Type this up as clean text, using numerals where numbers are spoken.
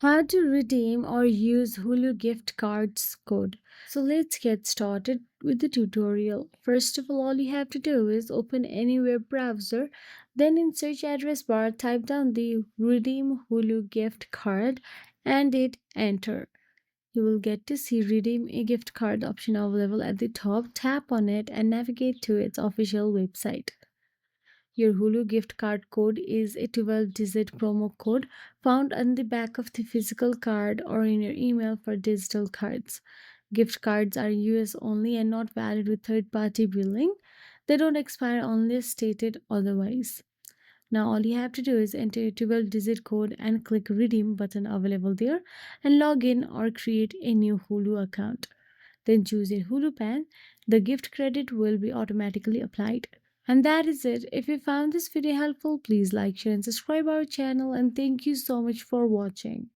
How to redeem or use Hulu gift cards code. So let's get started with the tutorial. First of all you have to do is open any web browser, then in search address bar type down the Redeem Hulu gift card and hit enter. You will get to see Redeem a gift card option available at the top. Tap on it and navigate to its official website. Your Hulu gift card code is a 12-digit promo code found on the back of the physical card or in your email for digital cards. Gift cards are US only and not valid with third party billing. They don't expire unless stated otherwise. Now all you have to do is enter a 12-digit code and click redeem button available there and log in or create a new Hulu account. Then choose a Hulu plan. The gift credit will be automatically applied. And that is it. If you found this video helpful, please like, share, and subscribe our channel. And thank you so much for watching.